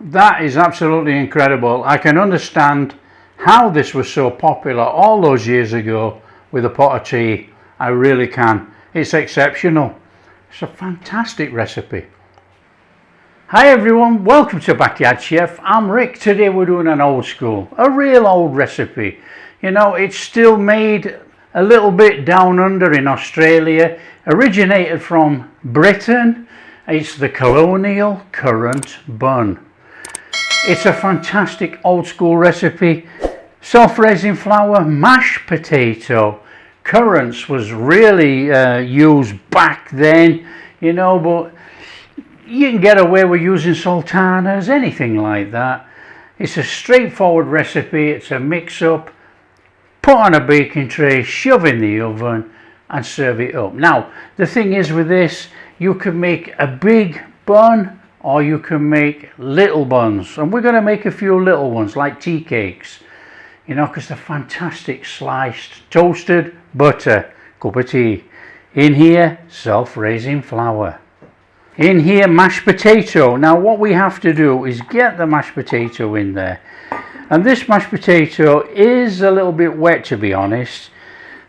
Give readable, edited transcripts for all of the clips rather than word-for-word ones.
That is absolutely incredible. I can understand how this was so popular all those years ago with a pot of tea. I really can. It's exceptional. It's a fantastic recipe. Hi everyone, welcome to Backyard Chef. I'm Rick. Today we're doing an old school, a real old recipe. You know, it's still made a little bit down under in Australia, originated from Britain. It's the Colonial Currant Bun. It's a fantastic old school recipe. Self-raising flour, mashed potato. Currants was really used back then, you know, but you can get away with using sultanas, anything like that. It's a straightforward recipe. It's a mix-up. Put on a baking tray, shove in the oven and serve it up. Now, the thing is with this, you can make a big bun or you can make little buns, and we're going to make a few little ones like tea cakes, you know, because they're fantastic. Sliced toasted butter, cup of tea. In here, self-raising flour. In here, mashed potato. Now what we have to do is get the mashed potato in there, and this mashed potato is a little bit wet, to be honest.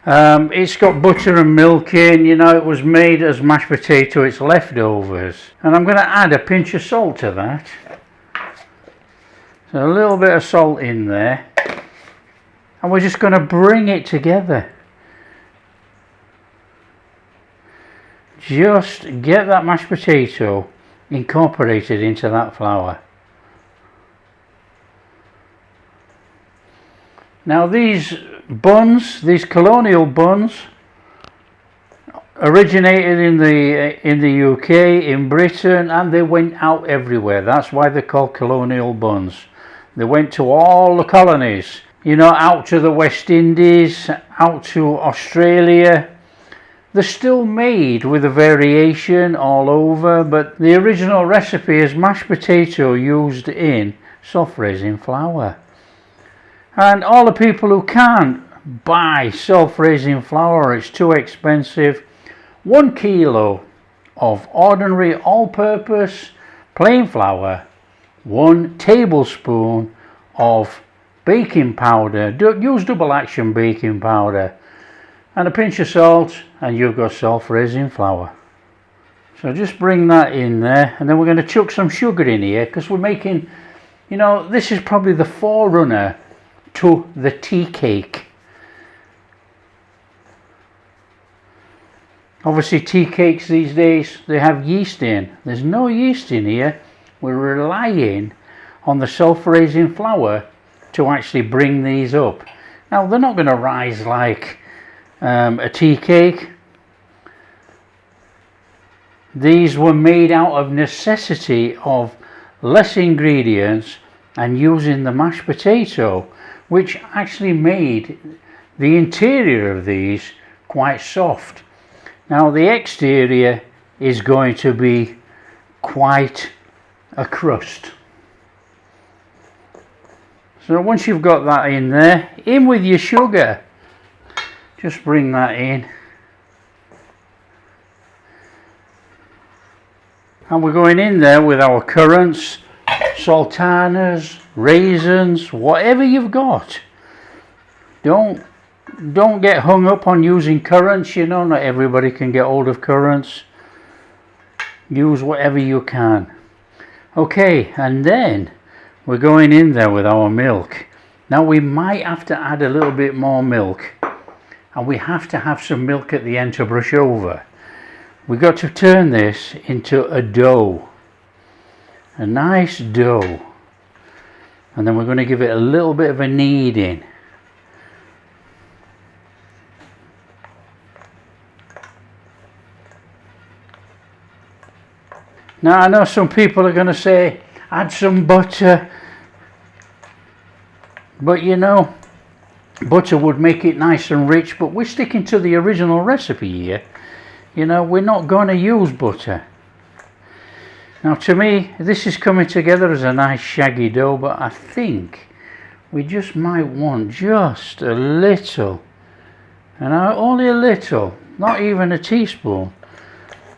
It's got butter and milk in, you know, it was made as mashed potato, it's leftovers. And I'm going to add a pinch of salt to that. So a little bit of salt in there. And we're just going to bring it together. Just get that mashed potato incorporated into that flour. Now these buns, these colonial buns, originated in the UK, in Britain, and they went out everywhere. That's why they're called colonial buns. They went to all the colonies, you know, out to the West Indies, out to Australia. They're still made with a variation all over, but the original recipe is mashed potato used in self-raising flour. And all the people who can't buy self-raising flour, it's too expensive, 1 kilo of ordinary all-purpose plain flour, 1 tablespoon of baking powder, use double action baking powder, and a pinch of salt, and you've got self-raising flour. So just bring that in there, and then we're going to chuck some sugar in here, because we're making, you know, this is probably the forerunner to the tea cake. Obviously tea cakes these days, they have yeast in. There's no yeast in here. We're relying on the self-raising flour to actually bring these up. Now they're not going to rise like a tea cake. These were made out of necessity of less ingredients and using the mashed potato, which actually made the interior of these quite soft. Now the exterior is going to be quite a crust. So once you've got that in there, in with your sugar. Just bring that in. And we're going in there with our currants, sultanas, raisins, whatever you've got. Don't get hung up on using currants, you know, not everybody can get hold of currants. Use whatever you can. Okay, and then we're going in there with our milk. Now we might have to add a little bit more milk, and we have to have some milk at the end to brush over. We've got to turn this into a dough, a nice dough. And then we're going to give it a little bit of a kneading. Now I know some people are going to say add some butter, but you know, butter would make it nice and rich, but we're sticking to the original recipe here. You know, we're not going to use butter. Now to me, this is coming together as a nice shaggy dough, but I think we just might want just a little, and only a little, not even a teaspoon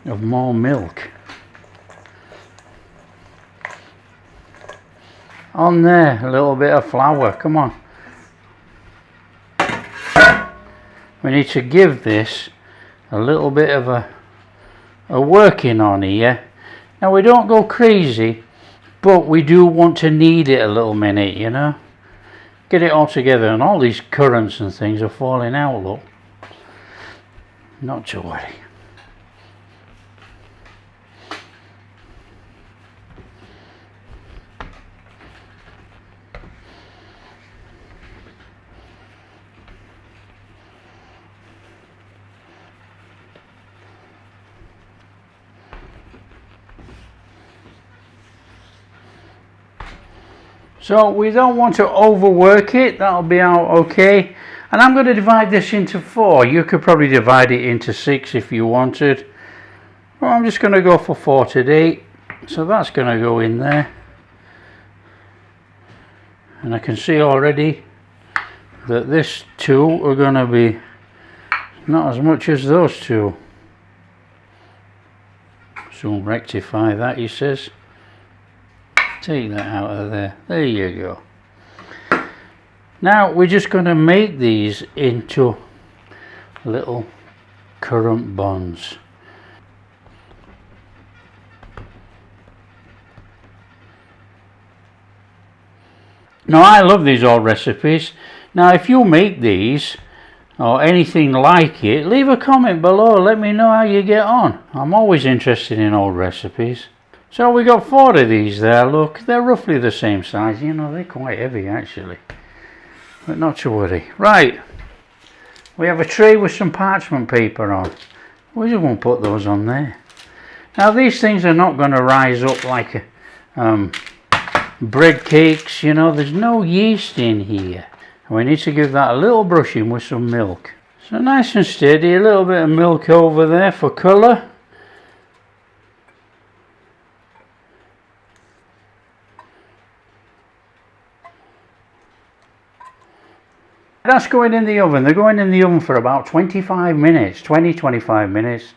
of more milk. On there, a little bit of flour, come on. We need to give this a little bit of a working on here. Now we don't go crazy, but we do want to knead it a little minute, you know. Get it all together, and all these currants and things are falling out, look. Not to worry. So we don't want to overwork it, that'll be out okay. And I'm going to divide this into 4. You could probably divide it into 6 if you wanted. Well, I'm just going to go for 4 today. So that's going to go in there. And I can see already that this 2 are going to be not as much as those 2. So rectify that, he says. Take that out of there. There you go. Now we're just going to make these into little currant buns. Now I love these old recipes. Now if you make these or anything like it, leave a comment below. Let me know how you get on. I'm always interested in old recipes. So we got 4 of these there, look, they're roughly the same size, you know, they're quite heavy actually, but not to worry. Right, we have a tray with some parchment paper on. We just won't put those on there. Now these things are not going to rise up like bread cakes, you know, there's no yeast in here. We need to give that a little brushing with some milk. So nice and steady, a little bit of milk over there for colour. That's going in the oven. They're going in the oven for about 25 minutes, 20-25 minutes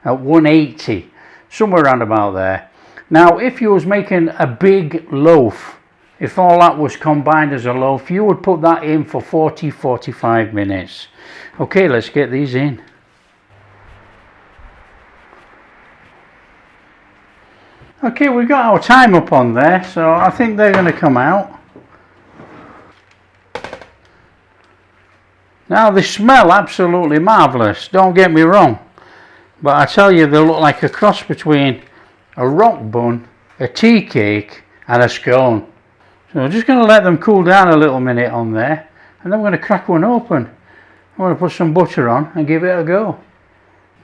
at 180, somewhere around about there. Now if you was making a big loaf, if all that was combined as a loaf, you would put that in for 40-45 minutes. Okay, let's get these in. Okay, we've got our time up on there, so I think they're going to come out. Now they smell absolutely marvellous, don't get me wrong, but I tell you they look like a cross between a rock bun, a tea cake and a scone. So I'm just going to let them cool down a little minute on there, and then I'm going to crack one open. I'm going to put some butter on and give it a go.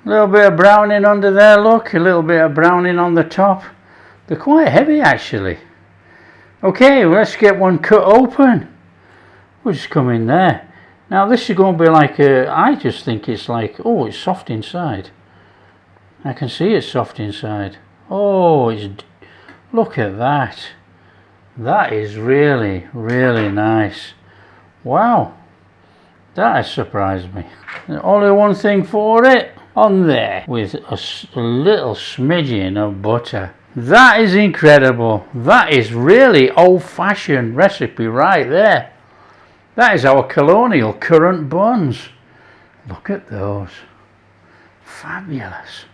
A little bit of browning under there, look, a little bit of browning on the top. They're quite heavy actually. Okay, let's get one cut open. We'll just come in there. Now this is going to be like I just think it's like, oh, it's soft inside. I can see it's soft inside. Oh, look at that. That is really, really nice. Wow, that has surprised me. There's only one thing for it, on there with a little smidgen of butter. That is incredible. That is really old-fashioned recipe right there. That is our Colonial Currant Buns. Look at those. Fabulous.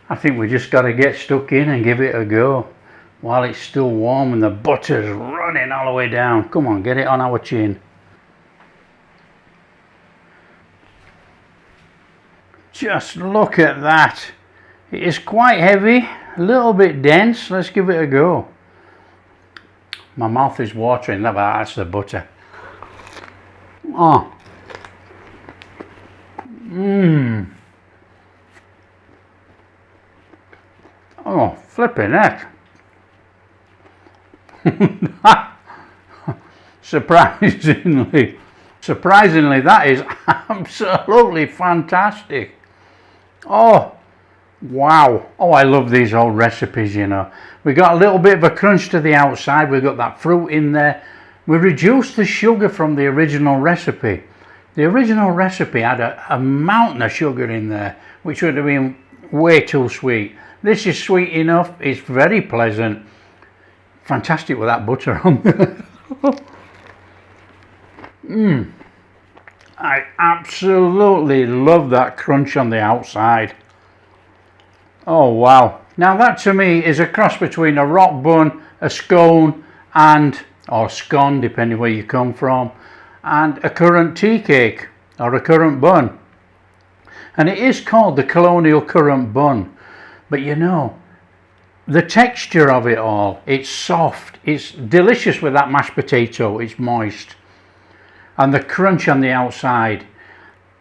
I think we just got to get stuck in and give it a go while it's still warm and the butter's running all the way down. Come on, get it on our chin. Just look at that. It is quite heavy, a little bit dense. Let's give it a go. My mouth is watering, that's the butter. Oh. Oh, flipping heck. Surprisingly, that is absolutely fantastic. Oh, wow. Oh, I love these old recipes, you know. We got a little bit of a crunch to the outside. We've got that fruit in there. We reduced the sugar from the original recipe. The original recipe had a mountain of sugar in there, which would have been way too sweet. This is sweet enough. It's very pleasant. Fantastic with that butter on there. I absolutely love that crunch on the outside. Oh wow. Now that to me is a cross between a rock bun, a scone and, or scone depending where you come from, and a currant tea cake or a currant bun. And it is called the Colonial Currant Bun. But you know, the texture of it all, it's soft, it's delicious with that mashed potato, it's moist. And the crunch on the outside.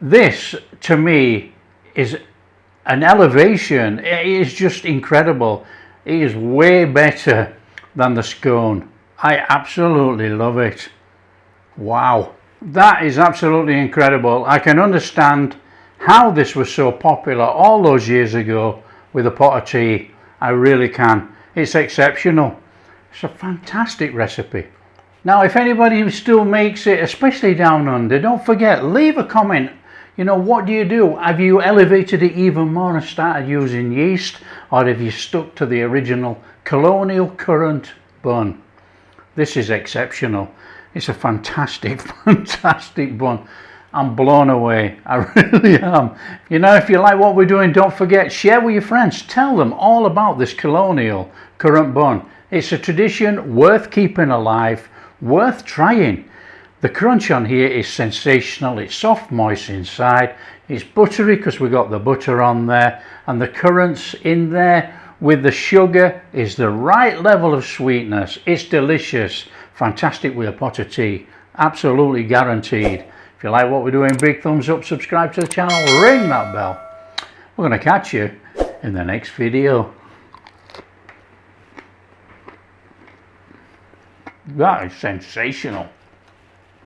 This to me is an elevation. It is just incredible. It is way better than the scone. I absolutely love it. Wow, that is absolutely incredible. I can understand how this was so popular all those years ago with a pot of tea. I really can. It's exceptional. It's a fantastic recipe. Now if anybody still makes it, especially down under, don't forget, leave a comment. You know, what do you do? Have you elevated it even more and started using yeast, or have you stuck to the original Colonial Currant Bun? This is exceptional. It's a fantastic, fantastic bun. I'm blown away. I really am. You know, if you like what we're doing, don't forget, share with your friends. Tell them all about this Colonial Currant Bun. It's a tradition worth keeping alive, worth trying. The crunch on here is sensational. It's soft, moist inside. It's buttery because we got the butter on there, and the currants in there with the sugar is the right level of sweetness. It's delicious. Fantastic with a pot of tea. Absolutely guaranteed. If you like what we're doing, big thumbs up, subscribe to the channel, ring that bell. We're going to catch you in the next video. That is sensational.